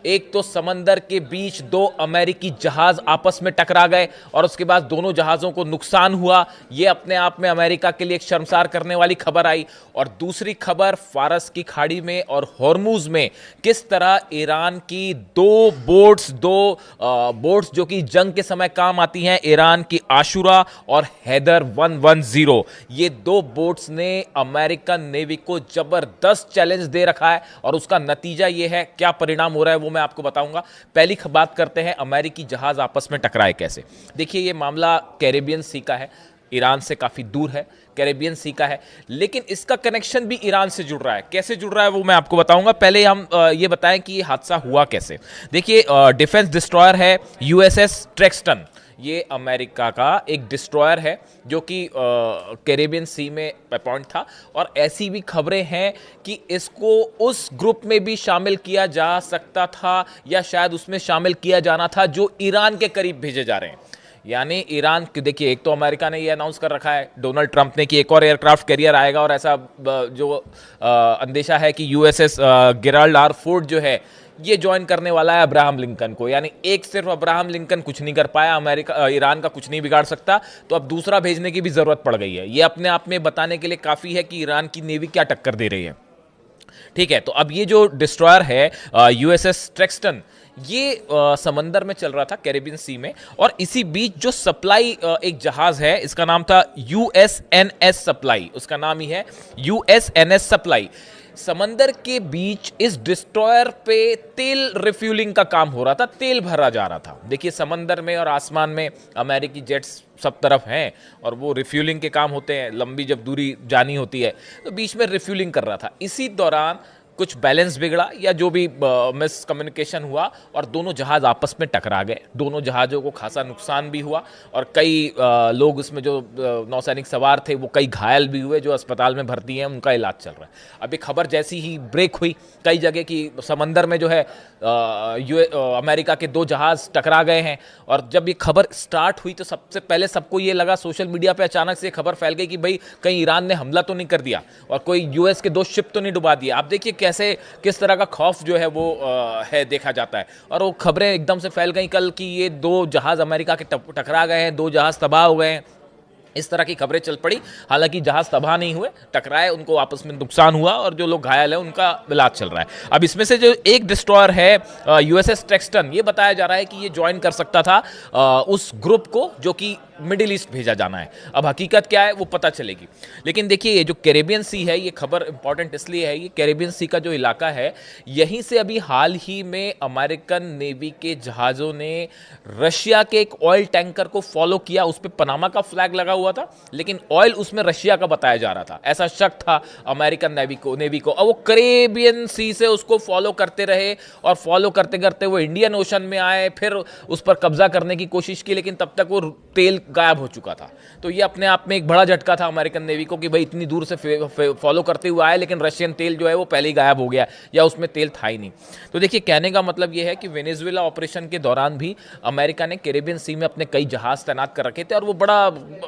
एक तो समंदर के बीच दो अमेरिकी जहाज आपस में टकरा गए और उसके बाद दोनों जहाजों को नुकसान हुआ। यह अपने आप में अमेरिका के लिए एक शर्मसार करने वाली खबर आई। और दूसरी खबर, फारस की खाड़ी में और हॉर्मूज में किस तरह ईरान की दो बोट्स जो कि जंग के समय काम आती हैं, ईरान की आशुरा और हैदर 110, ये दो बोट्स ने अमेरिकन नेवी को जबरदस्त चैलेंज दे रखा है। और उसका नतीजा ये है, क्या परिणाम हो रहा है वो मैं आपको बताऊंगा। पहली बात करते हैं अमेरिकी जहाज आपस में टकराए कैसे। देखिए, ये मामला कैरेबियन सी का है, ईरान से काफी दूर है, कैरेबियन सी का है, लेकिन इसका कनेक्शन भी ईरान से जुड़ रहा है। कैसे जुड़ रहा है वो मैं आपको बताऊंगा। पहले हम ये बताएं कि ये हादसा हुआ कैसे। देखिए, डिफेंस डिस्ट्रॉयर है यूएसएस ट्रेक्सटन। ये अमेरिका का एक डिस्ट्रॉयर है जो कि कैरेबियन सी में अपॉइंट था। और ऐसी भी खबरें हैं कि इसको उस ग्रुप में भी शामिल किया जा सकता था या शायद उसमें शामिल किया जाना था जो ईरान के करीब भेजे जा रहे हैं। यानी ईरान, देखिए, एक तो अमेरिका ने ये अनाउंस कर रखा है, डोनाल्ड ट्रंप ने, कि एक और एयरक्राफ्ट कैरियर आएगा। और ऐसा जो अंदेशा है कि यूएसएस गेराल्ड आर फोर्ड जो है ये ज्वाइन करने वाला है अब्राहम लिंकन को। यानी एक सिर्फ अब्राहम लिंकन कुछ नहीं कर पाया, अमेरिका ईरान का कुछ नहीं बिगाड़ सकता, तो अब दूसरा भेजने की भी जरूरत पड़ गई है। ये अपने आप में बताने के लिए काफी है कि ईरान की नेवी क्या टक्कर दे रही है। ठीक है, तो अब ये जो डिस्ट्रॉयर है यूएसएस ट्रेक्सटन, ये समंदर में चल रहा था कैरेबियन सी में। और इसी बीच जो सप्लाई एक जहाज है, इसका नाम था यूएसएनएस सप्लाई, उसका नाम ही है यूएसएनएस सप्लाई। समंदर के बीच इस डिस्ट्रॉयर पे तेल रिफ्यूलिंग का काम हो रहा था, तेल भरा जा रहा था। देखिए, समंदर में और आसमान में अमेरिकी जेट्स सब तरफ हैं और वो रिफ्यूलिंग के काम होते हैं। लंबी जब दूरी जानी होती है तो बीच में रिफ्यूलिंग कर रहा था। इसी दौरान कुछ बैलेंस बिगड़ा या जो भी मिस कम्युनिकेशन हुआ और दोनों जहाज आपस में टकरा गए। दोनों जहाज़ों को खासा नुकसान भी हुआ और कई लोग उसमें जो नौसैनिक सवार थे वो कई घायल भी हुए, जो अस्पताल में भर्ती हैं, उनका इलाज चल रहा है। अभी खबर जैसी ही ब्रेक हुई कई जगह की समंदर में जो है अमेरिका के दो जहाज टकरा गए हैं। और जब ये खबर स्टार्ट हुई तो सबसे पहले सबको ये लगा, सोशल मीडिया पे अचानक से खबर फैल गई कि भाई कहीं ईरान ने हमला तो नहीं कर दिया और कोई यूएस के दो शिप तो नहीं डुबा दिया। आप देखिए कैसे किस तरह का खौफ जो है वो है देखा जाता है। और वो खबरें एकदम से फैल गई कल कि ये दो जहाज अमेरिका के टकरा गए हैं, दो जहाज तबाह हो गए हैं, इस तरह की खबरें चल पड़ी। हालांकि जहाज तबाह नहीं हुए, टकराए, उनको आपस में नुकसान हुआ और जो लोग घायल हैं उनका इलाज चल रहा है। अब इसमें से जो एक डिस्ट्रॉयर है यूएसएस ट्रेक्सटन, ये बताया जा रहा है कि ये ज्वाइन कर सकता था उस ग्रुप को जो कि मिडिल ईस्ट भेजा जाना है। अब हकीकत क्या है वो पता चलेगी। लेकिन देखिए, ये जो कैरेबियन सी है, ये खबर इंपॉर्टेंट इसलिए है, ये कैरेबियन सी का जो इलाका है, यहीं से अभी हाल ही में अमेरिकन नेवी के जहाज़ों ने रशिया के एक ऑयल टैंकर को फॉलो किया। उस पर पनामा का फ्लैग लगा हुआ था, लेकिन ऑयल उसमें रशिया का बताया जा रहा था, ऐसा शक था अमेरिकन नेवी को। और वो कैरेबियन सी से उसको फॉलो करते रहे और फॉलो करते करते वो इंडियन ओशन में आए, फिर उस पर कब्जा करने की कोशिश की, लेकिन तब तक वो तेल गायब हो चुका था। तो ये अपने आप में एक बड़ा झटका था अमेरिकन नेवी को कि भाई इतनी दूर से फॉलो करते हुए आए, लेकिन रशियन तेल जो है वो पहले ही गायब हो गया या उसमें तेल था ही नहीं। तो देखिए, कहने का मतलब ये है कि वेनेजुएला ऑपरेशन के दौरान भी अमेरिका ने कैरेबियन सी में अपने कई जहाज तैनात कर रखे थे और वो बड़ा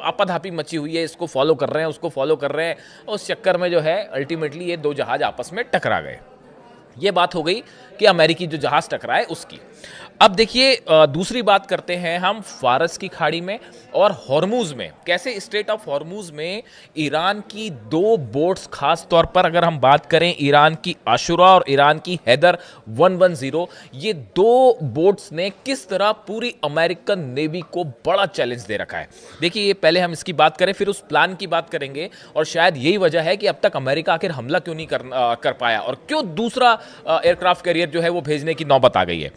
आपाधापी मची हुई है, इसको फॉलो कर रहे हैं, उसको फॉलो कर रहे हैं। उस चक्कर में जो है अल्टीमेटली ये दो जहाज आपस में टकरा गए। ये बात हो गई कि अमेरिकी जो जहाज टकराए उसकी। अब देखिए, दूसरी बात करते हैं हम फारस की खाड़ी में और हॉर्मूज में। कैसे स्ट्रेट ऑफ हॉर्मूज में ईरान की दो बोट्स, खास तौर पर अगर हम बात करें ईरान की आशुरा और ईरान की हैदर 110, ये दो बोट्स ने किस तरह पूरी अमेरिकन नेवी को बड़ा चैलेंज दे रखा है। देखिए, ये पहले हम इसकी बात करें, फिर उस प्लान की बात करेंगे और शायद यही वजह है कि अब तक अमेरिका आखिर हमला क्यों नहीं कर पाया और क्यों दूसरा एयरक्राफ्ट कैरियर जो है वो भेजने की नौबत आ गई है।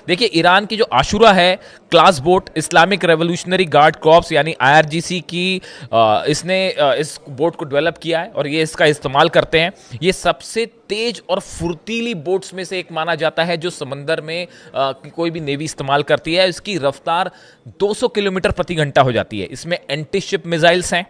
देखिए, ईरान की जो आशुरा है class boat, Islamic revolutionary guard corps यानी आईआरजीसी की, इसने इस बोट को डेवलप किया है और ये इसका इस्तेमाल करते हैं। ये सबसे तेज और फुर्तीली बोट्स में से एक माना जाता है जो समंदर में कोई भी नेवी इस्तेमाल करती है। इसकी रफ्तार 200 किलोमीटर प्रति घंटा हो जाती है। इसमें एंटी शिप मिसाइल्स हैं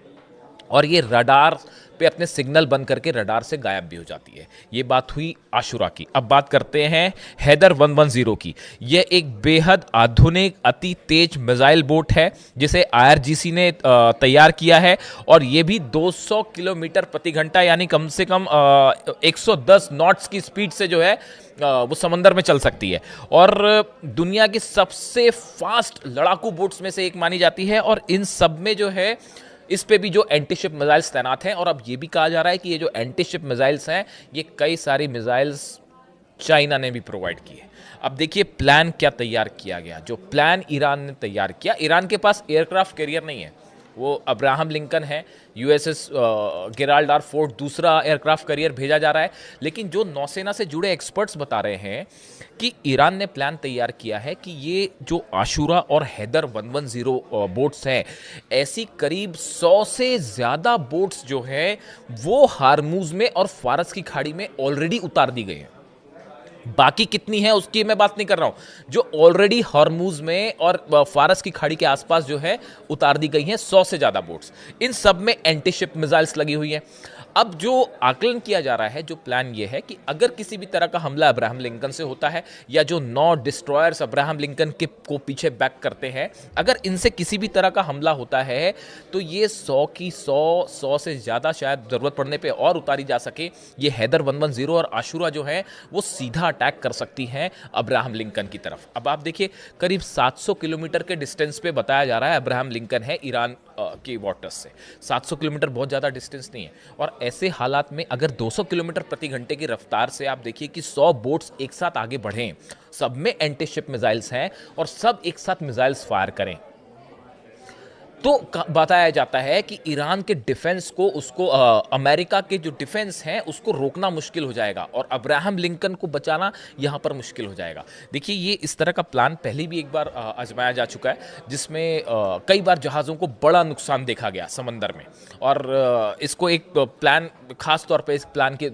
और ये रडार पे अपने सिग्नल बंद करके रडार से गायब भी हो जाती है। ये बात हुई आशुरा की। अब बात करते हैं हैदर 110 की। यह एक बेहद आधुनिक अति तेज मिसाइल बोट है जिसे IRGC ने तैयार किया है, और ये भी 200 किलोमीटर प्रति घंटा यानी कम से कम 110 नॉट्स की स्पीड से जो है वो समंदर में चल सकती है, और दुनिया की सबसे फास्ट लड़ाकू बोट्स में से एक मानी जाती है। और इन सब में जो है इस पे भी जो एंटीशिप मिसाइल्स तैनात हैं, और अब ये भी कहा जा रहा है कि ये जो एंटीशिप मिसाइल्स हैं ये कई सारी मिसाइल्स चाइना ने भी प्रोवाइड की है। अब देखिए प्लान क्या तैयार किया गया। जो प्लान ईरान ने तैयार किया, ईरान के पास एयरक्राफ्ट कैरियर नहीं है, वो अब्राहम लिंकन है, USS गेराल्ड आर फोर्ड दूसरा एयरक्राफ्ट कैरियर भेजा जा रहा है। लेकिन जो नौसेना से जुड़े एक्सपर्ट्स बता रहे हैं कि ईरान ने प्लान तैयार किया है कि ये जो आशुरा और हैदर 110 बोट्स हैं, ऐसी करीब 100 से ज़्यादा बोट्स जो है वो हार्मूज में और फारस की खाड़ी में ऑलरेडी उतार दी गई हैं। बाकी कितनी है उसकी मैं बात नहीं कर रहा हूं, जो ऑलरेडी हॉर्मूज में और फारस की खाड़ी के आसपास जो है उतार दी गई हैं 100 से ज्यादा बोट्स। इन सब में एंटीशिप मिसाइल्स लगी हुई हैं। अब जो आकलन किया जा रहा है, जो प्लान ये है कि अगर किसी भी तरह का हमला अब्राहम लिंकन से होता है, या जो 9 डिस्ट्रॉयर्स अब्राहम लिंकन के को पीछे बैक करते हैं, अगर इनसे किसी भी तरह का हमला होता है तो ये 100 की 100 से ज़्यादा शायद ज़रूरत पड़ने पे और उतारी जा सके, ये हैदर 110 और आशुरा जो है वो सीधा अटैक कर सकती हैं अब्राहम लिंकन की तरफ। अब आप देखिए करीब 700 किलोमीटर के डिस्टेंस पे बताया जा रहा है अब्राहम लिंकन है ईरान की वाटर्स से। 700 किलोमीटर बहुत ज़्यादा डिस्टेंस नहीं है, और ऐसे हालात में अगर 200 किलोमीटर प्रति घंटे की रफ्तार से आप देखिए कि 100 बोट्स एक साथ आगे बढ़ें, सब में एंटीशिप मिसाइल्स हैं और सब एक साथ मिसाइल्स फायर करें, तो बताया जाता है कि ईरान के डिफेंस को उसको अमेरिका के जो डिफेंस हैं उसको रोकना मुश्किल हो जाएगा, और अब्राहम लिंकन को बचाना यहाँ पर मुश्किल हो जाएगा। देखिए ये इस तरह का प्लान पहले भी एक बार आजमाया जा चुका है, जिसमें कई बार जहाज़ों को बड़ा नुकसान देखा गया समंदर में, और इसको एक प्लान खास तौर पे इस प्लान के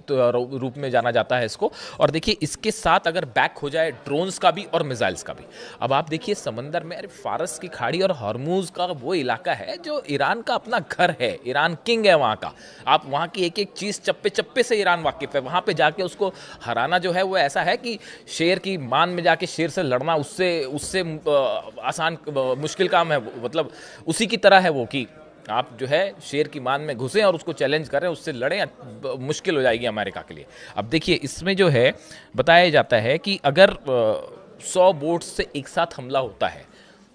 रूप में जाना जाता है इसको। और देखिए इसके साथ अगर बैक हो जाए ड्रोन्स का भी और मिसाइल्स का भी। अब आप देखिए समंदर में, अरे फारस की खाड़ी और हॉर्मूज का वो इलाका है जो ईरान का अपना घर है, ईरान किंग है वहाँ का। आप वहाँ की एक एक चीज़ चप्पे चप्पे से ईरान वाकिफ है। वहाँ पे जाके उसको हराना जो है वो ऐसा है कि शेर की मान में जाके शेर से लड़ना उससे उससे आसान मुश्किल काम है, मतलब उसी की तरह है वो कि आप जो है शेर की मान में घुसें और उसको चैलेंज करें, उससे लड़ें, मुश्किल हो जाएगी अमेरिका के लिए। अब देखिए इसमें जो है बताया जाता है कि अगर 100 बोट्स से एक साथ हमला होता है,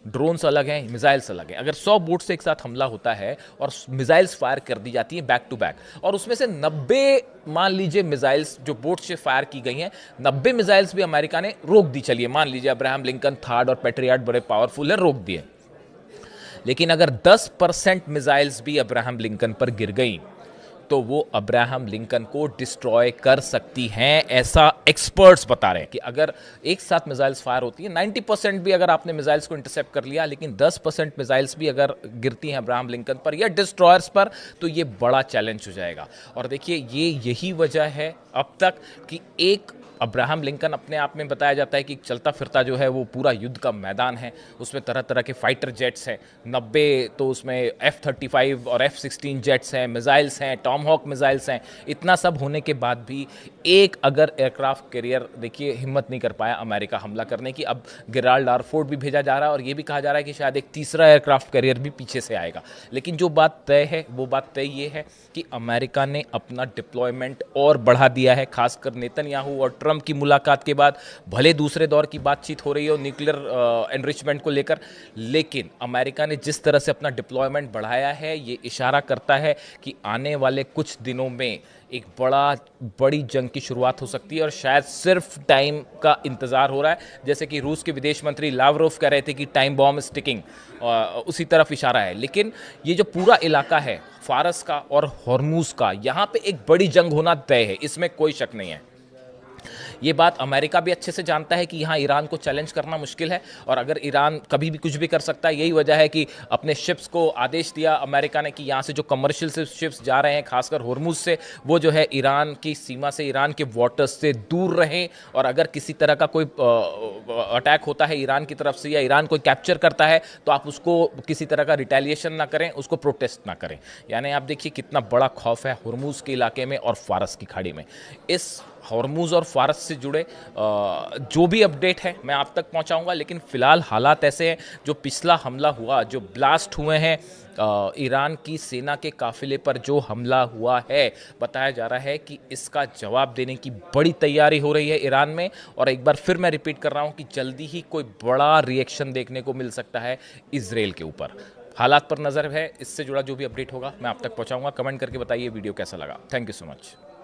ड्रोन्स अलग हैं, मिसाइल्स अलग हैं, अगर 100 बोट से एक साथ हमला होता है और मिसाइल्स फायर कर दी जाती हैं बैक टू बैक, और उसमें से 90 मान लीजिए मिसाइल्स जो बोट से फायर की गई हैं, 90 मिसाइल्स भी अमेरिका ने रोक दी। चलिए मान लीजिए अब्राहम लिंकन थर्ड और पैट्रियट बड़े पावरफुल है, रोक दिए, लेकिन अगर 10% मिसाइल्स भी अब्राहम लिंकन पर गिर गई तो वो अब्राहम लिंकन को डिस्ट्रॉय कर सकती हैं, ऐसा एक्सपर्ट्स बता रहे हैं कि अगर एक साथ मिसाइल्स फायर होती हैं, 90% भी अगर आपने मिसाइल्स को इंटरसेप्ट कर लिया, लेकिन 10% मिसाइल्स भी अगर गिरती हैं अब्राहम लिंकन पर या डिस्ट्रॉयर्स पर, तो ये बड़ा चैलेंज हो जाएगा। और देखिए यही वजह है अब तक कि एक अब्राहम लिंकन अपने आप में बताया जाता है कि चलता फिरता जो है वो पूरा युद्ध का मैदान है, उसमें तरह तरह के फाइटर जेट्स हैं, 90 तो उसमें F-35 और F-16 जेट्स हैं, मिसाइल्स हैं, टॉम हॉक मिसाइल्स हैं। इतना सब होने के बाद भी एक अगर एयरक्राफ्ट कैरियर देखिए हिम्मत नहीं कर पाया अमेरिका हमला करने की। अब गेराल्ड आर फोर्ड भी भेजा जा रहा है, और ये भी कहा जा रहा है कि शायद एक तीसरा एयरक्राफ्ट कैरियर भी पीछे से आएगा। लेकिन जो बात तय है वो बात तय ये है कि अमेरिका ने अपना डिप्लॉयमेंट और बढ़ा दिया है, खासकर नेतन्याहू और ट्रंप की मुलाकात के बाद। भले दूसरे दौर की बातचीत हो रही हो न्यूक्लियर एनरिचमेंट को लेकर, लेकिन अमेरिका ने जिस तरह से अपना डिप्लॉयमेंट बढ़ाया है, ये इशारा करता है कि आने वाले कुछ दिनों में एक बड़ी जंग की शुरुआत हो सकती है, और शायद सिर्फ टाइम का इंतजार हो रहा है। जैसे कि रूस के विदेश मंत्री लावरोव कह रहे थे कि टाइम बॉम्ब इज टिकिंग, उसी तरफ इशारा है। लेकिन ये जो पूरा इलाका है फारस का और हॉर्मूज का, यहाँ पे एक बड़ी जंग होना तय है, इसमें कोई शक नहीं है। ये बात अमेरिका भी अच्छे से जानता है कि यहाँ ईरान को चैलेंज करना मुश्किल है, और अगर ईरान कभी भी कुछ भी कर सकता है। यही वजह है कि अपने शिप्स को आदेश दिया अमेरिका ने कि यहाँ से जो कमर्शियल शिप्स जा रहे हैं खासकर होर्मुज से, वो जो है ईरान की सीमा से, ईरान के वाटर्स से दूर रहें, और अगर किसी तरह का कोई अटैक होता है ईरान की तरफ से या ईरान कोई कैप्चर करता है तो आप उसको किसी तरह का रिटेलिएशन ना करें, उसको प्रोटेस्ट ना करें। यानी आप देखिए कितना बड़ा खौफ है हुर्मुज के इलाके में और फारस की खाड़ी में। इस हॉर्मुज और फारस से जुड़े जो भी अपडेट है मैं आप तक पहुंचाऊंगा, लेकिन फिलहाल हालात ऐसे हैं। जो पिछला हमला हुआ, जो ब्लास्ट हुए हैं ईरान की सेना के काफिले पर जो हमला हुआ है, बताया जा रहा है कि इसका जवाब देने की बड़ी तैयारी हो रही है ईरान में। और एक बार फिर मैं रिपीट कर रहा हूं कि जल्दी ही कोई बड़ा रिएक्शन देखने को मिल सकता है इजराइल के ऊपर। हालात पर नज़र है, इससे जुड़ा जो भी अपडेट होगा मैं आप तक पहुंचाऊंगा। कमेंट करके बताइए वीडियो कैसा लगा। Thank you so much.